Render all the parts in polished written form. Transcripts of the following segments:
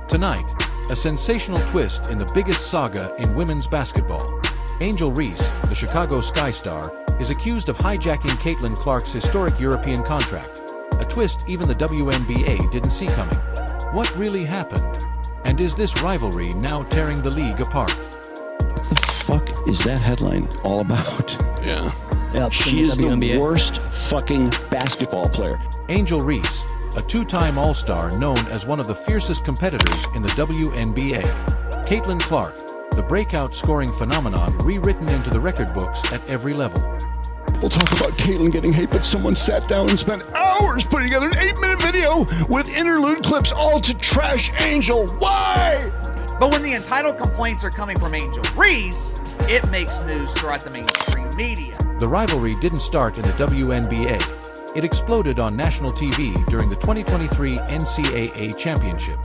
Tonight, a sensational twist in the biggest saga in women's basketball. Angel Reese, the Chicago Sky star, is accused of hijacking Caitlin Clark's historic European contract. A twist even the WNBA didn't see coming. What really happened? And is this rivalry now tearing the league apart? What the fuck is that headline all about? Yeah. Yep, She is the WNBA. worst fucking basketball player. Angel Reese, a two-time All-Star known as one of the fiercest competitors in the WNBA. Caitlin Clark, the breakout scoring phenomenon rewritten into the record books at every level. We'll talk about Caitlin getting hate, but someone sat down and spent hours putting together an 8-minute video with interlude clips all to trash Angel. Why? But when the entitled complaints are coming from Angel Reese, it makes news throughout the mainstream media. The rivalry didn't start in the WNBA. It exploded on national TV during the 2023 NCAA Championship.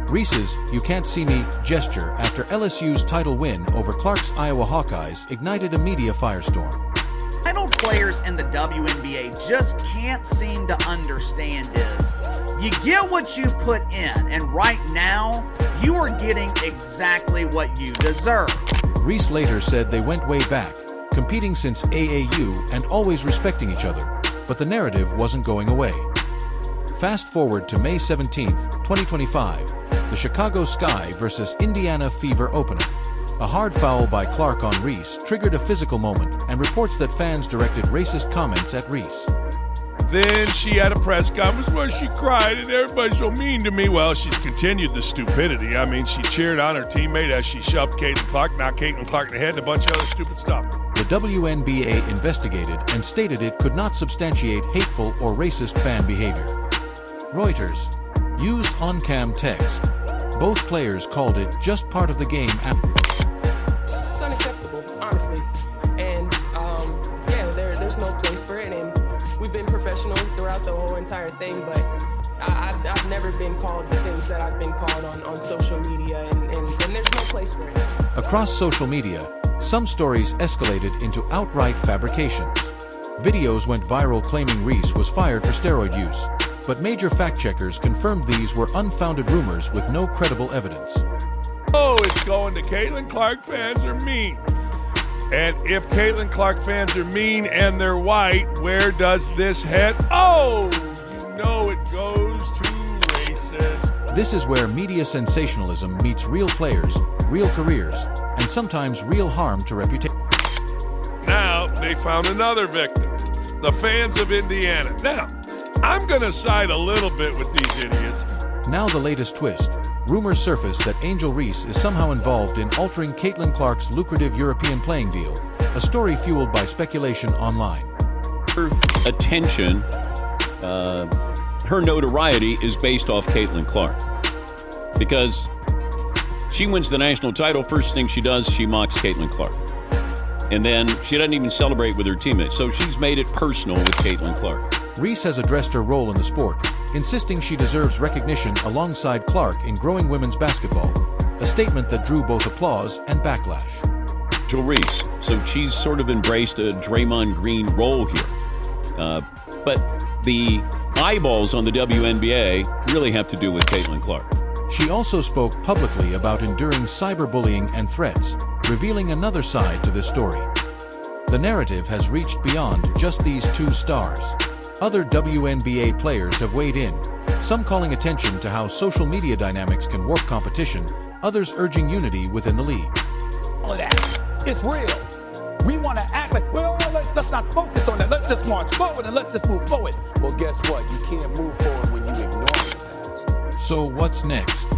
Reese's "You Can't See Me" gesture after LSU's title win over Clark's Iowa Hawkeyes ignited a media firestorm. Titled players in the WNBA just can't seem to understand is, you get what you put in, and right now, you are getting exactly what you deserve. Reese later said they went way back, competing since AAU and always respecting each other, but the narrative wasn't going away. Fast forward to May 17, 2025, the Chicago Sky versus Indiana Fever opener. A hard foul by Clark on Reese triggered a physical moment and reports that fans directed racist comments at Reese. Then she had a press conference where she cried and everybody's so mean to me. Well, she's continued the stupidity. I mean, she cheered on her teammate as she shoved Caitlin Clark, knocked Caitlin Clark in the head, and a bunch of other stupid stuff. The WNBA investigated and stated it could not substantiate hateful or racist fan behavior. Reuters. Use on-cam text. Both players called it just part of the game. It's unacceptable, honestly. And there's no place for it. And we've been professional throughout the whole entire thing, but I've never been called the things that I've been called on social media, and there's no place for it. Across social media, some stories escalated into outright fabrications. Videos went viral claiming Reese was fired for steroid use, but major fact-checkers confirmed these were unfounded rumors with no credible evidence. Oh, it's going to Caitlin Clark fans are mean. And if Caitlin Clark fans are mean and they're white, where does this head? Oh, you know it goes to racist. This is where media sensationalism meets real players, real careers, and sometimes real harm to reputation. Now they found another victim, the fans of Indiana. Now, I'm going to side a little bit with these idiots. Now the latest twist. Rumors surface that Angel Reese is somehow involved in altering Caitlin Clark's lucrative European playing deal, a story fueled by speculation online. Her attention, her notoriety is based off Caitlin Clark. Because she wins the national title, first thing she does, she mocks Caitlin Clark. And then she doesn't even celebrate with her teammates. So she's made it personal with Caitlin Clark. Reese has addressed her role in the sport, insisting she deserves recognition alongside Clark in growing women's basketball, a statement that drew both applause and backlash. Angel Reese, so she's sort of embraced a Draymond Green role here. But the eyeballs on the WNBA really have to do with Caitlin Clark. She also spoke publicly about enduring cyberbullying and threats, revealing another side to this story. The narrative has reached beyond just these two stars. Other WNBA players have weighed in, some calling attention to how social media dynamics can warp competition, others urging unity within the league. All of that, it's real. We want to act like, well, let's not focus on that. Let's just march forward and let's just move forward. Well, guess what? You can't move forward when you ignore it. So what's next?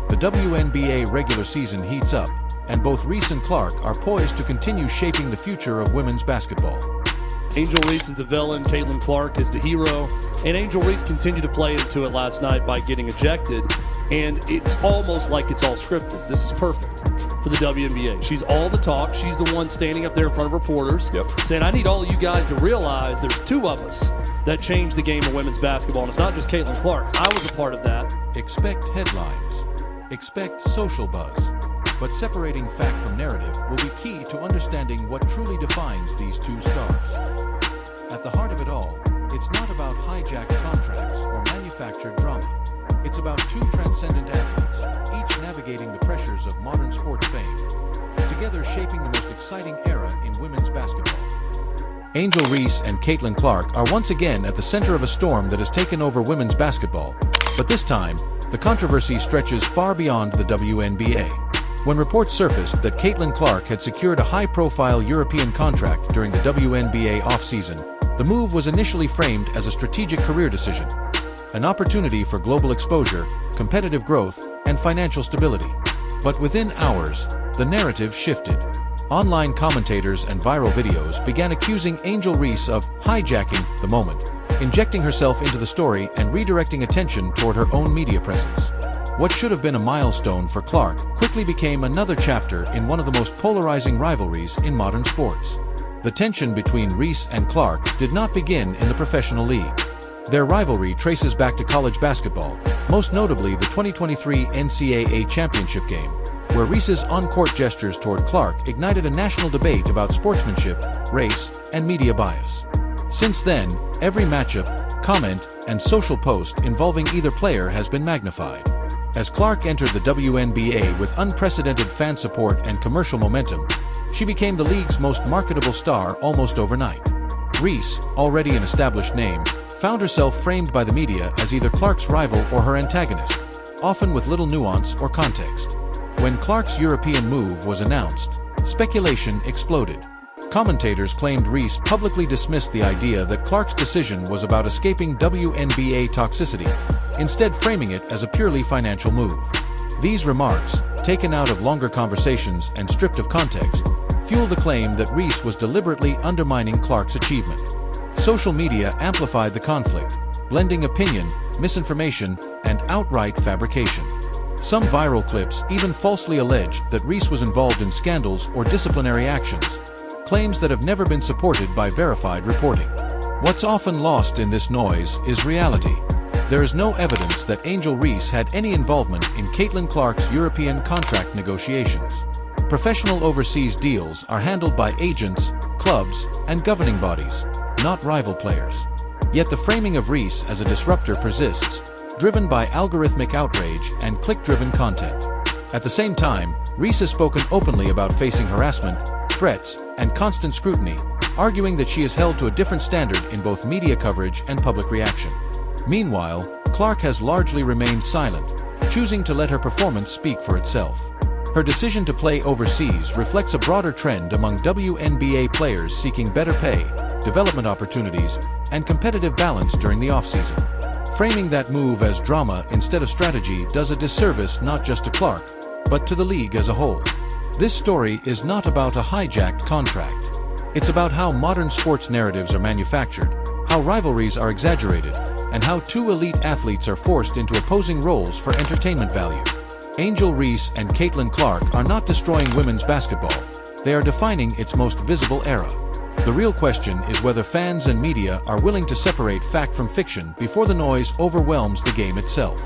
The WNBA regular season heats up, and both Reese and Clark are poised to continue shaping the future of women's basketball. Angel Reese is the villain, Caitlin Clark is the hero, and Angel Reese continued to play into it last night by getting ejected, and it's almost like it's all scripted. This is perfect for the WNBA. She's all the talk. She's the one standing up there in front of reporters saying, I need all of you guys to realize there's two of us that changed the game of women's basketball, and it's not just Caitlin Clark. I was a part of that. Expect headlines. Expect social buzz. But separating fact from narrative will be key to understanding what truly defines these two stars. At the heart of it all, it's not about hijacked contracts or manufactured drama. It's about two transcendent athletes, each navigating the pressures of modern sports fame, together shaping the most exciting era in women's basketball. Angel Reese and Caitlin Clark are once again at the center of a storm that has taken over women's basketball, but this time, the controversy stretches far beyond the WNBA. When reports surfaced that Caitlin Clark had secured a high-profile European contract during the WNBA offseason, the move was initially framed as a strategic career decision, an opportunity for global exposure, competitive growth, and financial stability. But within hours, the narrative shifted. Online commentators and viral videos began accusing Angel Reese of hijacking the moment, injecting herself into the story and redirecting attention toward her own media presence. What should have been a milestone for Clark quickly became another chapter in one of the most polarizing rivalries in modern sports. The tension between Reese and Clark did not begin in the professional league. Their rivalry traces back to college basketball, most notably the 2023 NCAA championship game, where Reese's on-court gestures toward Clark ignited a national debate about sportsmanship, race, and media bias. Since then, every matchup, comment, and social post involving either player has been magnified. As Clark entered the WNBA with unprecedented fan support and commercial momentum, she became the league's most marketable star almost overnight. Reese, already an established name, found herself framed by the media as either Clark's rival or her antagonist, often with little nuance or context. When Clark's European move was announced, speculation exploded. Commentators claimed Reese publicly dismissed the idea that Clark's decision was about escaping WNBA toxicity, instead framing it as a purely financial move. These remarks, taken out of longer conversations and stripped of context, fueled the claim that Reese was deliberately undermining Clark's achievement. Social media amplified the conflict, blending opinion, misinformation, and outright fabrication. Some viral clips even falsely alleged that Reese was involved in scandals or disciplinary actions, claims that have never been supported by verified reporting. What's often lost in this noise is reality. There is no evidence that Angel Reese had any involvement in Caitlin Clark's European contract negotiations. Professional overseas deals are handled by agents, clubs, and governing bodies, not rival players. Yet the framing of Reese as a disruptor persists, driven by algorithmic outrage and click-driven content. At the same time, Reese has spoken openly about facing harassment, threats, and constant scrutiny, arguing that she is held to a different standard in both media coverage and public reaction. Meanwhile, Clark has largely remained silent, choosing to let her performance speak for itself. Her decision to play overseas reflects a broader trend among WNBA players seeking better pay, development opportunities, and competitive balance during the offseason. Framing that move as drama instead of strategy does a disservice not just to Clark, but to the league as a whole. This story is not about a hijacked contract. It's about how modern sports narratives are manufactured, how rivalries are exaggerated, and how two elite athletes are forced into opposing roles for entertainment value. Angel Reese and Caitlin Clark are not destroying women's basketball. They are defining its most visible era. The real question is whether fans and media are willing to separate fact from fiction before the noise overwhelms the game itself.